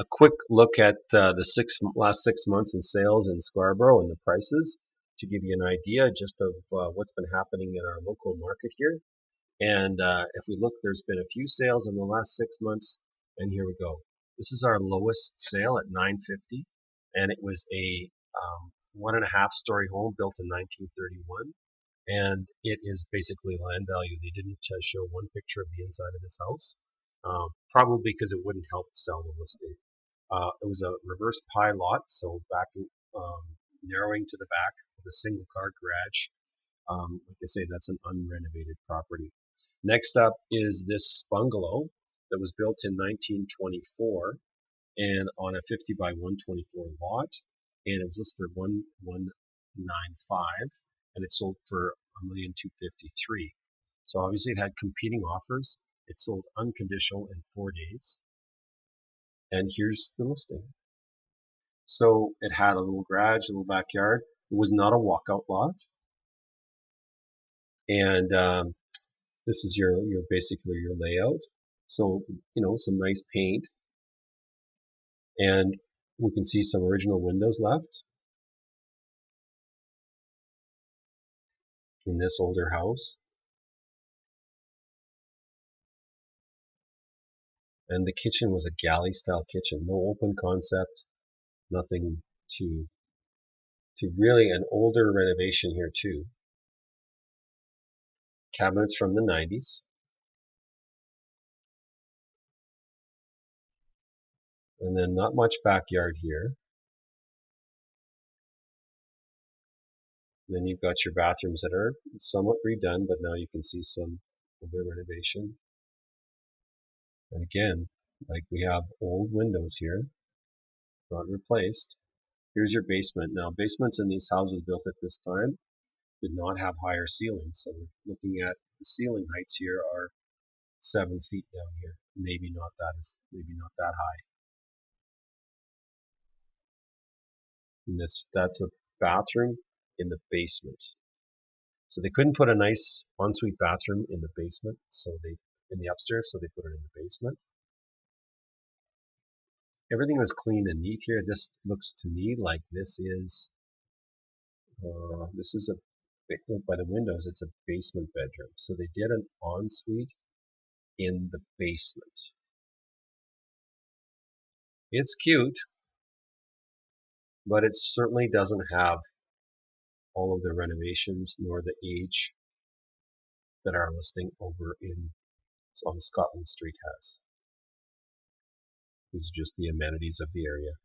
a quick look at the last 6 months in sales in Scarborough and the prices to give you an idea just of what's been happening in our local market here. And if we look, there's been a few sales in the last 6 months, and here we go. This is our lowest sale at $950, and it was a 1.5-story home built in 1931, and it is basically land value. They didn't show one picture of the inside of this house, probably because it wouldn't help sell the listing. It was a reverse pie lot, so back narrowing to the back with a single car garage. Like I say, that's an unrenovated property. Next up is this bungalow that was built in 1924 and on a 50 by 124 lot, and it was listed for 1,195, and it sold for $1,253,000. So obviously it had competing offers. It sold unconditional in 4 days. And here's the listing. So it had a little garage, a little backyard. It was not a walkout lot. And this is your basically your layout. So, some nice paint. And we can see some original windows left in this older house. And the kitchen was a galley style kitchen, no open concept, nothing to really an older renovation here too. Cabinets from the 90s. And then not much backyard here. And then you've got your bathrooms that are somewhat redone, but now you can see some older renovation. And again, like we have old windows here, not replaced. Here's your basement. Now, basements in these houses built at this time did not have higher ceilings. So we're looking at the ceiling heights here are 7 feet down here. Maybe not that high. And that's a bathroom in the basement. So they couldn't put a nice ensuite bathroom in the basement, in the upstairs, so they put it in the basement. Everything was clean and neat here. This looks to me like this is by the windows, it's a basement bedroom. So they did an ensuite in the basement. It's cute, but it certainly doesn't have all of the renovations nor the age that our listing over on Scotland Street has. These are just the amenities of the area.